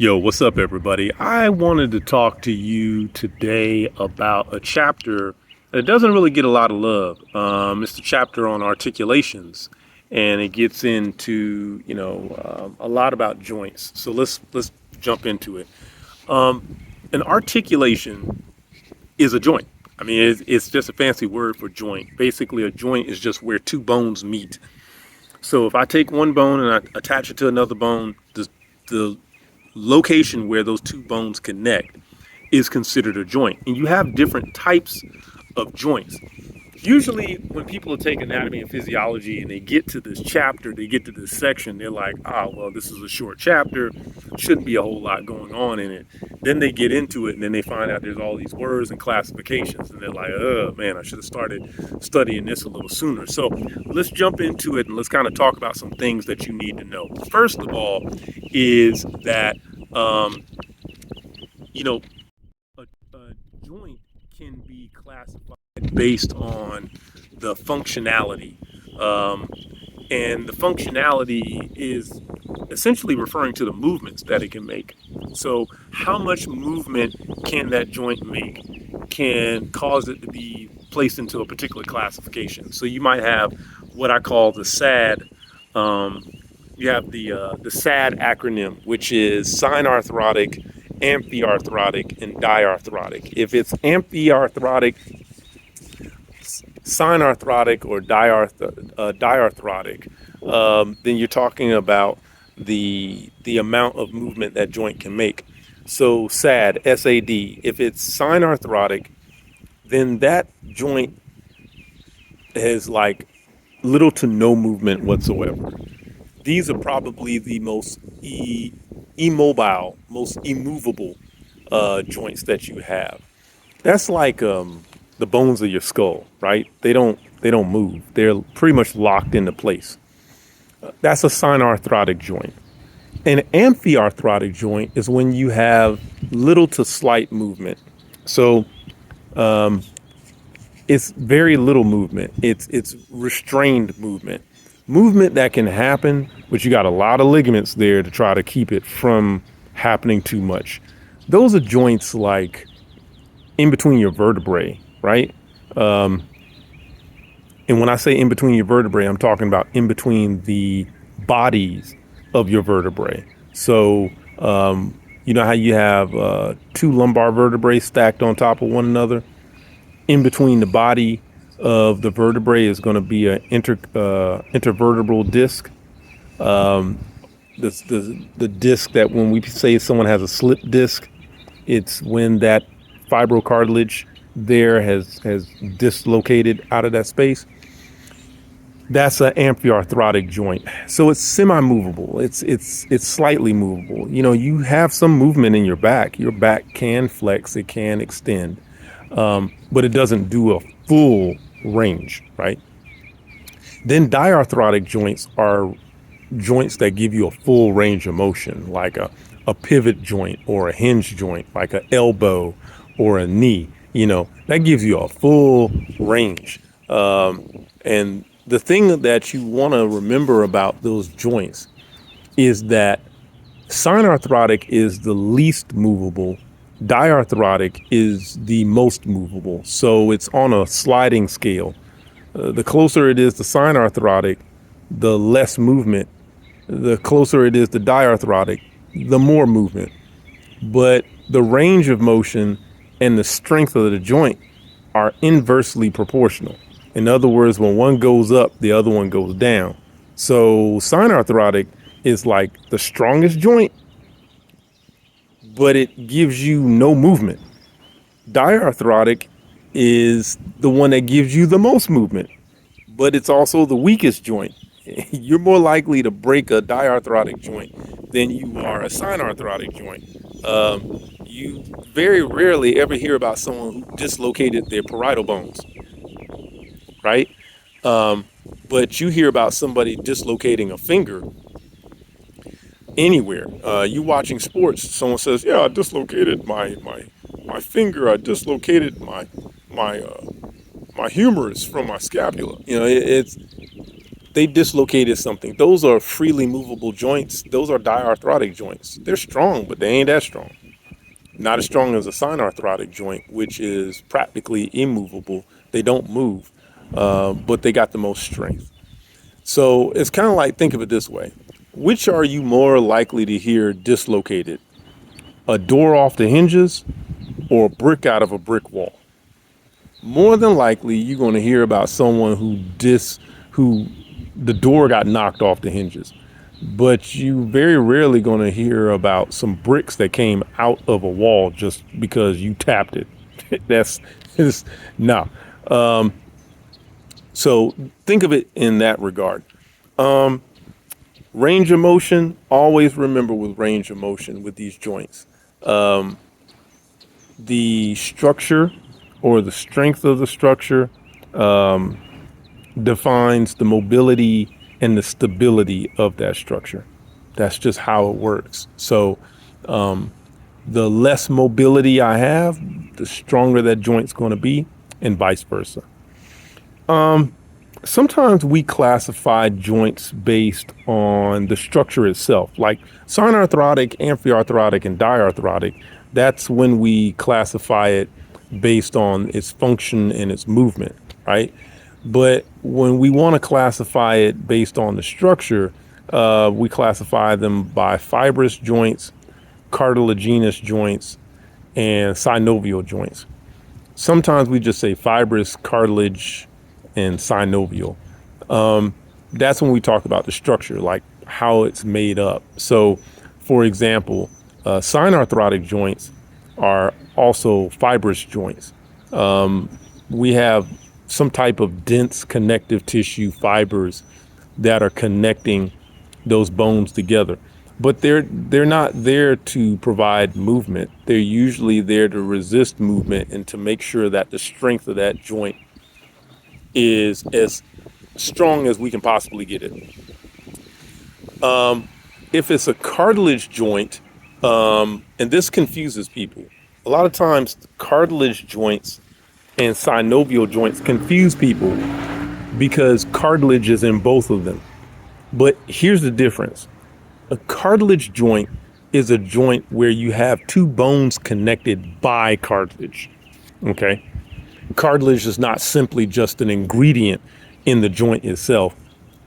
Yo, what's up, everybody? I wanted to talk to you today about a chapter that doesn't really get a lot of love. It's the chapter on articulations, and it gets into a lot about joints. So let's jump into it. An articulation is a joint. I mean, it's just a fancy word for joint. Basically, a joint is just where two bones meet. So if I take one bone and I attach it to another bone, the location where those two bones connect is considered a joint. And you have different types of joints. Usually, when people take anatomy and physiology and they get to this chapter, they get to this section, they're like, well, this is a short chapter, shouldn't be a whole lot going on in it. Then they get into it and then they find out there's all these words and classifications, and they're like, oh man, I should have started studying this a little sooner. So let's jump into it and let's kind of talk about some things that you need to know. First of all, is that, you know, a joint can be classified based on the functionality. And the functionality is essentially referring to the movements that it can make. So, how much movement can that joint make can cause it to be placed into a particular classification. So, you might have what I call the SAD. You have the SAD acronym, which is synarthrotic, amphiarthrotic, and diarthrotic. If it's amphiarthrotic, synarthrotic, or diarthrotic, then you're talking about the amount of movement that joint can make. So SAD, SAD, if it's synarthrotic, then that joint has like little to no movement whatsoever. These are probably the most immobile, most immovable joints that you have. That's like the bones of your skull, right? They don't move. They're pretty much locked into place. That's a synarthrotic joint. An amphiarthrotic joint is when you have little to slight movement. So it's very little movement. It's restrained movement. Movement that can happen, but you got a lot of ligaments there to try to keep it from happening too much. Those are joints like in between your vertebrae, right? And when I say in between your vertebrae, I'm talking about in between the bodies of your vertebrae. So, you know how you have two lumbar vertebrae stacked on top of one another? In between the body of the vertebrae is going to be an intervertebral disc. The disc that when we say someone has a slip disc, it's when that fibrocartilage there has dislocated out of that space. That's an amphiarthrotic joint. So it's semi-movable. It's slightly movable. You know, you have some movement in your back. Your back can flex, it can extend, but it doesn't do a full range, right? Then diarthrotic joints are joints that give you a full range of motion, like a pivot joint or a hinge joint, like an elbow or a knee. You know, that gives you a full range. And the thing that you want to remember about those joints is that synarthrotic is the least movable. Diarthrotic is the most movable. So it's on a sliding scale. The closer it is to synarthrotic, the less movement. The closer it is to diarthrotic, the more movement. But the range of motion and the strength of the joint are inversely proportional. In other words, when one goes up, the other one goes down. So synarthrotic is like the strongest joint, but it gives you no movement. Diarthrotic is the one that gives you the most movement, but it's also the weakest joint. You're more likely to break a diarthrotic joint than you are a synarthrotic joint. You very rarely ever hear about someone who dislocated their parietal bones, right? But you hear about somebody dislocating a finger anywhere. You watching sports, someone says, "Yeah, I dislocated my finger. I dislocated my humerus from my scapula." You know, they dislocated something. Those are freely movable joints. Those are diarthrotic joints. They're strong, but they ain't that strong. Not as strong as a synarthrotic joint, which is practically immovable. They don't move, but they got the most strength. So it's kind of like, think of it this way. Which are you more likely to hear dislocated? A door off the hinges or a brick out of a brick wall? More than likely, you're going to hear about someone who the door got knocked off the hinges. But you very rarely going to hear about some bricks that came out of a wall just because you tapped it. That's just no. So think of it in that regard. Range of motion, always remember with range of motion with these joints, the structure or the strength of the structure defines the mobility and the stability of that structure. That's just how it works. So the less mobility I have, the stronger that joint's going to be, and vice versa. Sometimes we classify joints based on the structure itself, like synarthrotic, amphiarthrotic, and diarthrotic. That's when we classify it based on its function and its movement, right? But when we want to classify it based on the structure, we classify them by fibrous joints, cartilaginous joints, and synovial joints. Sometimes we just say fibrous, cartilage, and synovial. That's when we talk about the structure, like how it's made up. So, for example, synarthrotic joints are also fibrous joints. We have some type of dense connective tissue fibers that are connecting those bones together. But they're not there to provide movement. They're usually there to resist movement and to make sure that the strength of that joint is as strong as we can possibly get it. If it's a cartilage joint, and this confuses people, a lot of times cartilage joints and synovial joints confuse people because cartilage is in both of them. But here's the difference. A cartilage joint is a joint where you have two bones connected by cartilage. Okay? Cartilage is not simply just an ingredient in the joint itself.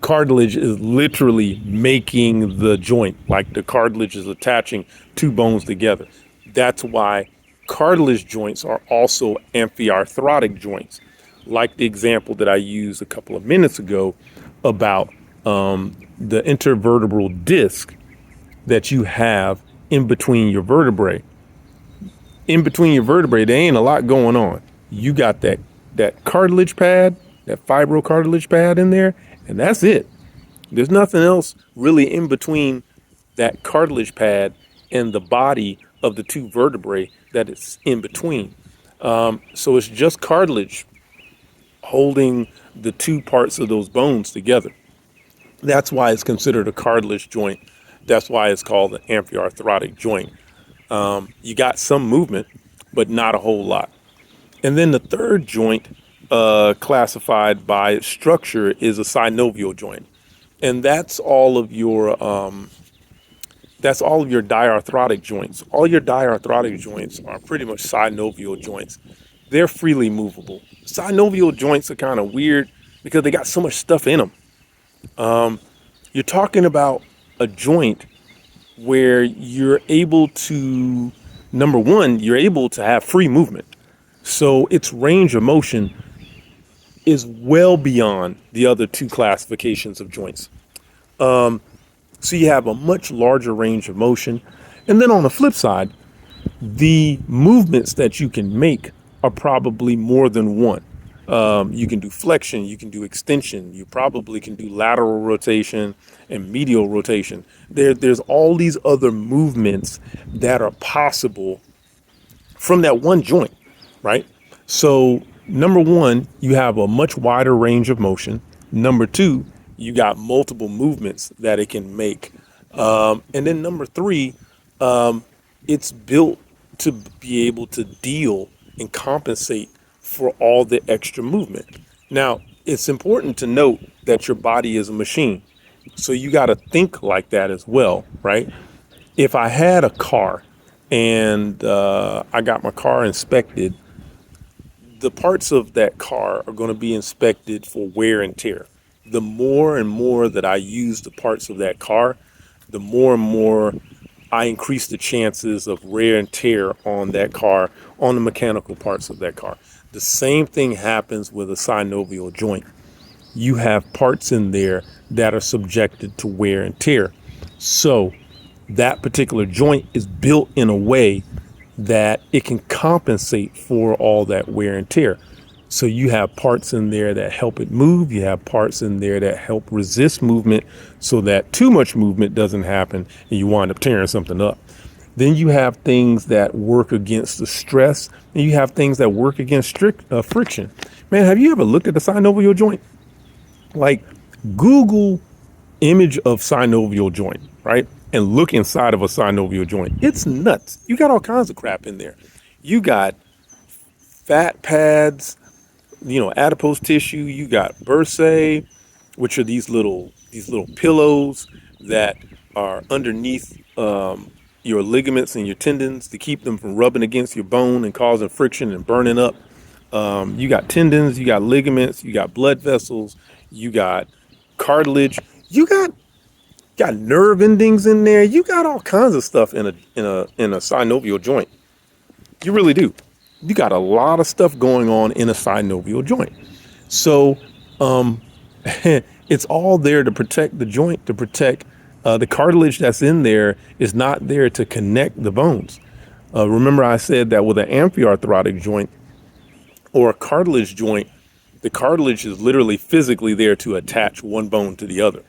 Cartilage is literally making the joint, like the cartilage is attaching two bones together. That's why cartilage joints are also amphiarthrotic joints, like the example that I used a couple of minutes ago about the intervertebral disc that you have in between your vertebrae. In between your vertebrae, there ain't a lot going on. You got that cartilage pad, that fibrocartilage pad in there, and that's it. There's nothing else really in between that cartilage pad and the body of the two vertebrae that it's in between. So it's just cartilage holding the two parts of those bones together. That's why it's considered a cartilage joint. That's why it's called an amphiarthrotic joint. You got some movement, but not a whole lot. And then the third joint classified by structure is a synovial joint. And that's all of your diarthrotic joints. All your diarthrotic joints are pretty much synovial joints. They're freely movable. Synovial joints are kind of weird because they got so much stuff in them. You're talking about a joint where you're able to, number one, you're able to have free movement. So its range of motion is well beyond the other two classifications of joints. So you have a much larger range of motion. And then on the flip side, the movements that you can make are probably more than one. You can do flexion, you can do extension, you probably can do lateral rotation and medial rotation. There's all these other movements that are possible from that one joint, right? So number one, you have a much wider range of motion. Number two, you got multiple movements that it can make. And then number three, it's built to be able to deal and compensate for all the extra movement. Now, it's important to note that your body is a machine. So you got to think like that as well, right? If I had a car and I got my car inspected, the parts of that car are going to be inspected for wear and tear. The more and more that I use the parts of that car, the more and more I increase the chances of wear and tear on that car, on the mechanical parts of that car. The same thing happens with a synovial joint. You have parts in there that are subjected to wear and tear. So that particular joint is built in a way that it can compensate for all that wear and tear. So you have parts in there that help it move. You have parts in there that help resist movement so that too much movement doesn't happen and you wind up tearing something up. Then you have things that work against the stress, and you have things that work against friction. Man, have you ever looked at the synovial joint? Like, Google image of synovial joint, right? And look inside of a synovial joint. It's nuts. You got all kinds of crap in there. You got fat pads, adipose tissue. You got bursae, which are these little pillows that are underneath your ligaments and your tendons to keep them from rubbing against your bone and causing friction and burning up. You got tendons, you got ligaments, you got blood vessels, you got cartilage, you got nerve endings in there. You got all kinds of stuff in a synovial joint. You really do. You got a lot of stuff going on in a synovial joint. So it's all there to protect the joint, to protect the cartilage that's in there is not there to connect the bones. Remember I said that with an amphiarthrotic joint or a cartilage joint, the cartilage is literally physically there to attach one bone to the other.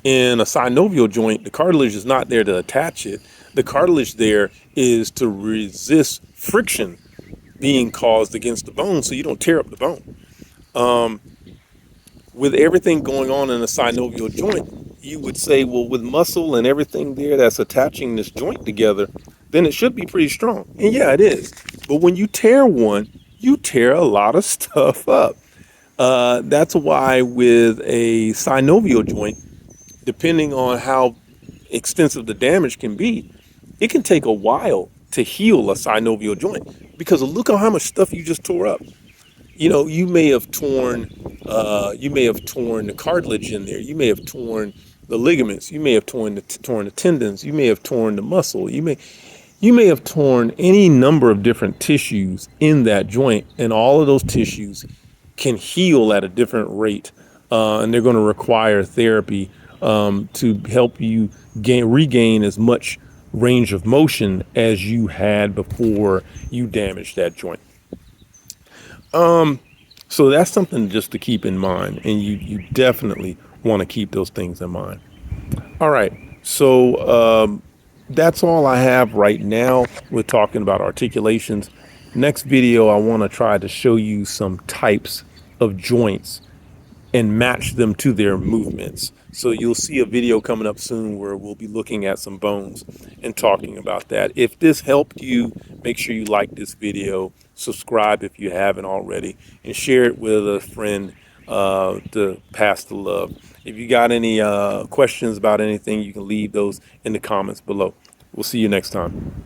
In a synovial joint, the cartilage is not there to attach it. The cartilage there is to resist friction being caused against the bone so you don't tear up the bone. With everything going on in a synovial joint, you would say, well, with muscle and everything there that's attaching this joint together, then it should be pretty strong. And yeah, it is. But when you tear one, you tear a lot of stuff up. That's why with a synovial joint, depending on how extensive the damage can be, it can take a while to heal a synovial joint because look at how much stuff you just tore up. You may have torn the cartilage in there. You may have torn the ligaments. You may have torn the tendons. You may have torn the muscle. You may have torn any number of different tissues in that joint, and all of those tissues can heal at a different rate, and they're going to require therapy to help you regain as much range of motion as you had before you damaged that joint. So that's something just to keep in mind, and you definitely want to keep those things in mind. All right, so that's all I have right now. We're talking about articulations. Next video, I want to try to show you some types of joints and match them to their movements. So you'll see a video coming up soon where we'll be looking at some bones and talking about that. If this helped you, make sure you like this video, subscribe if you haven't already, and share it with a friend to pass the love. If you got any questions about anything, you can leave those in the comments below. We'll see you next time.